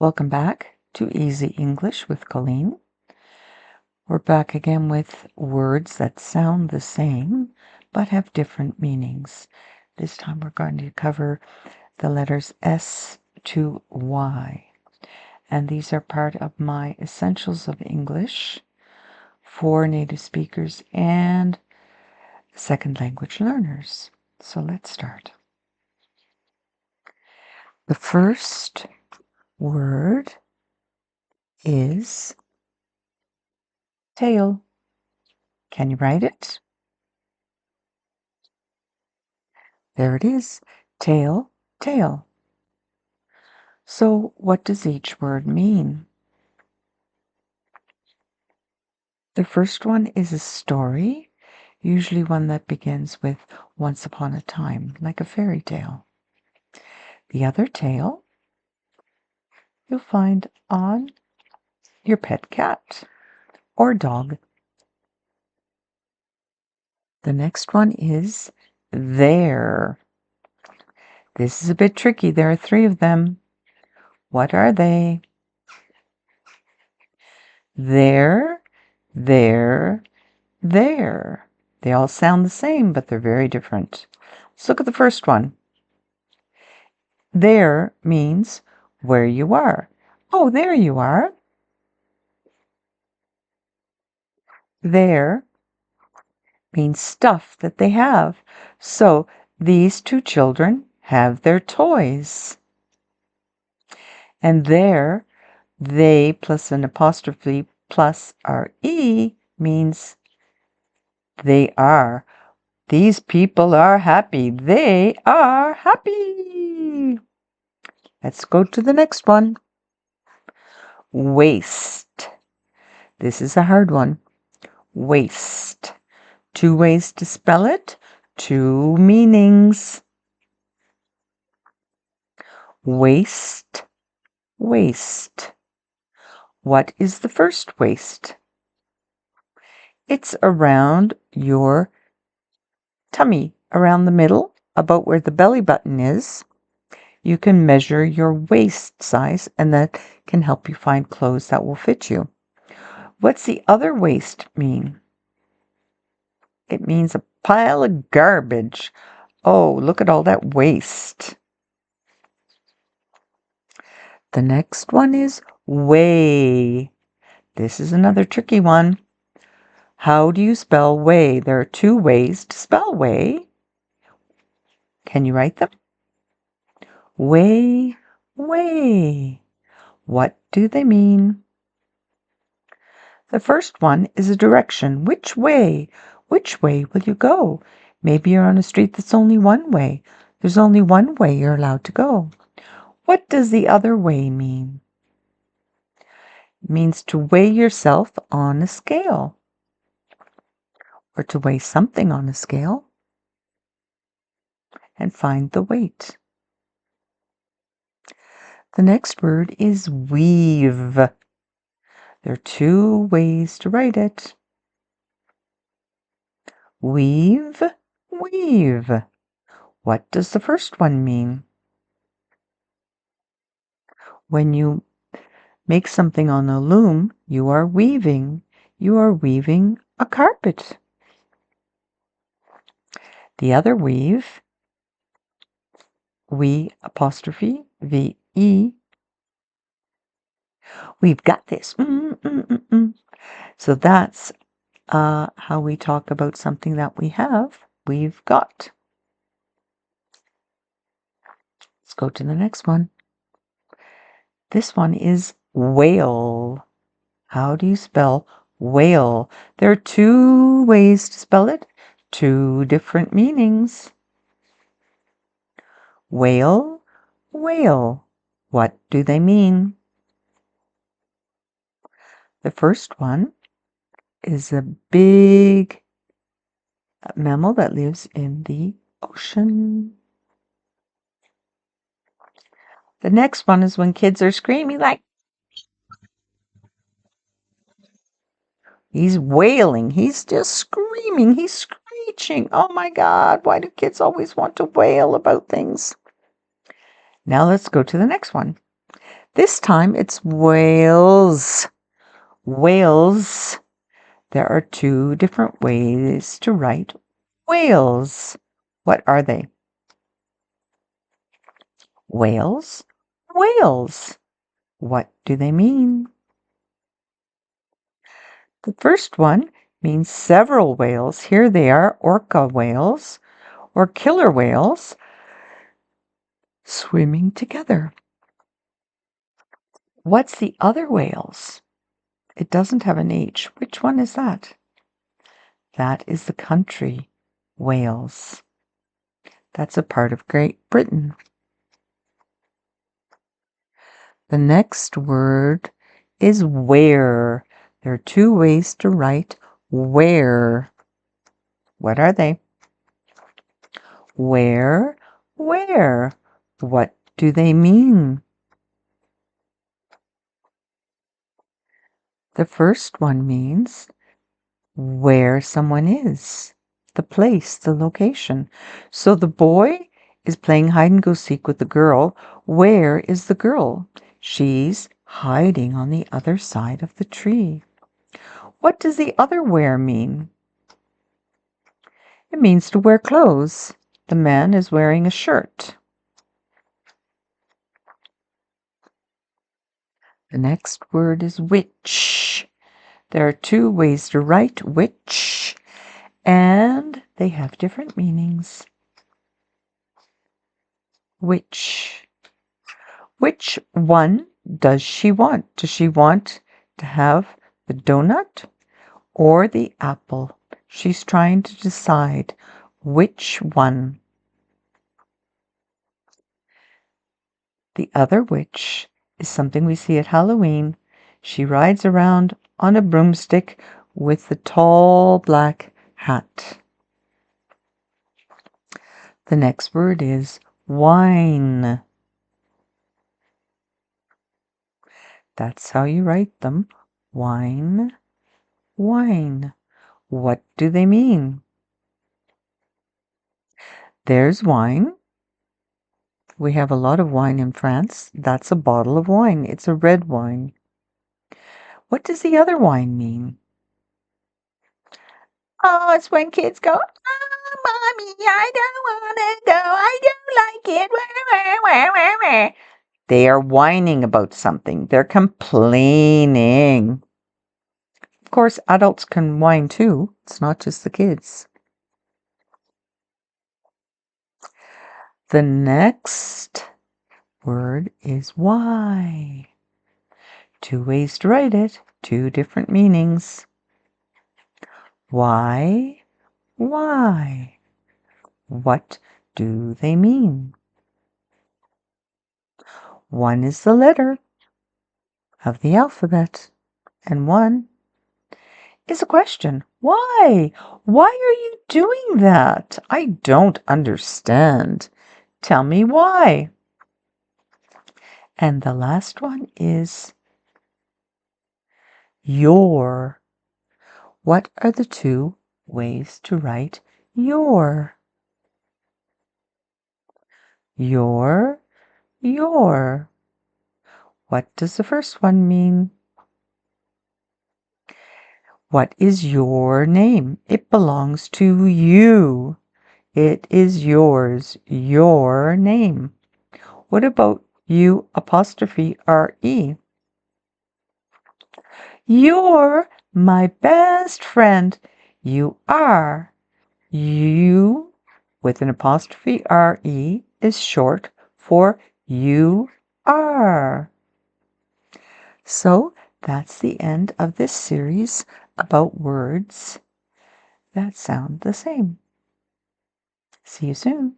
Welcome back to Easy English with Colleen. We're back again with words that sound the same but have different meanings. This time we're going to cover the letters S to Y. And these are part of my Essentials of English for native speakers and second language learners. So let's start. The first word is tail. Can you write it? There it is. Tail, tail. So what does each word mean? The first one is a story, usually one that begins with once upon a time, like a fairy tale. The other tail you'll find on your pet cat or dog. The next one is there. This is a bit tricky. There are 3 of them. What are they? There, there, there. They all sound the same, but they're very different. Let's look at the first one. There means where you are. Oh, there you are. There means stuff that they have. So these 2 children have their toys. And there, they plus an apostrophe plus RE means they are. These people are happy. They are happy. Let's go to the next one. Waste. This is a hard one. Waste. 2 ways to spell it, 2 meanings. Waste, waste. What is the first waist? It's around your tummy, around the middle, about where the belly button is. You can measure your waist size, and that can help you find clothes that will fit you. What's the other waist mean? It means a pile of garbage. Oh, look at all that waste. The next one is way. This is another tricky one. How do you spell way? There are 2 ways to spell way. Can you write them? Way, way. What do they mean? The first one is a direction. Which way? Which way will you go? Maybe you're on a street that's only one way. There's only one way you're allowed to go. What does the other way mean? It means to weigh yourself on a scale, or to weigh something on a scale and find the weight. The next word is weave. There are 2 ways to write it. Weave, weave. What does the first one mean? When you make something on a loom, you are weaving. You are weaving a carpet. The other weave, we apostrophe V-E. We've got this. So that's how we talk about something that we have. We've got. Let's go to the next one. This one is whale. How do you spell whale? There are 2 ways to spell it, 2 different meanings. Whale, whale. What do they mean? The first one is a big mammal that lives in the ocean. The next one is when kids are screaming like, he's wailing, he's just screaming, he's screeching. Oh my God, why do kids always want to wail about things? Now let's go to the next one. This time it's whales. Whales. There are two different ways to write whales. What are they? Whales. Whales. What do they mean? The first one means several whales. Here they are, orca whales or killer whales swimming together. What's the other whales? It doesn't have an H. Which one is that? That is the country Wales. That's a part of Great Britain. The next word is where. There are two ways to write where. What are they? Where, where. What do they mean? The first one means where someone is, the place, the location. So the boy is playing hide and go seek with the girl. Where is the girl? She's hiding on the other side of the tree. What does the other where mean? It means to wear clothes. The man is wearing a shirt. The next word is which. There are two ways to write which, and they have different meanings. Which. Which one does she want? Does she want to have the donut or the apple? She's trying to decide which one. The other witch is something we see at Halloween. She rides around on a broomstick with the tall black hat. The next word is wine. That's how you write them. Wine, wine. What do they mean? There's wine. We have a lot of wine in France. That's a bottle of wine. It's a red wine. What does the other wine mean? Oh, it's when kids go, oh, Mommy, I don't want to go. I don't like it. Where. They are whining about something. They're complaining. Of course, adults can whine too. It's not just the kids. The next word is why. Two ways to write it, two different meanings. Why? Why? What do they mean? One is the letter of the alphabet, and one is a question. Why? Why are you doing that? I don't understand. Tell me why. And the last one is your. What are the two ways to write your? Your. What does the first one mean? What is your name? It belongs to you. It is yours, your name. What about you apostrophe R-E? You're my best friend. You are. You with an apostrophe R-E is short for you are. So that's the end of this series about words that sound the same. See you soon.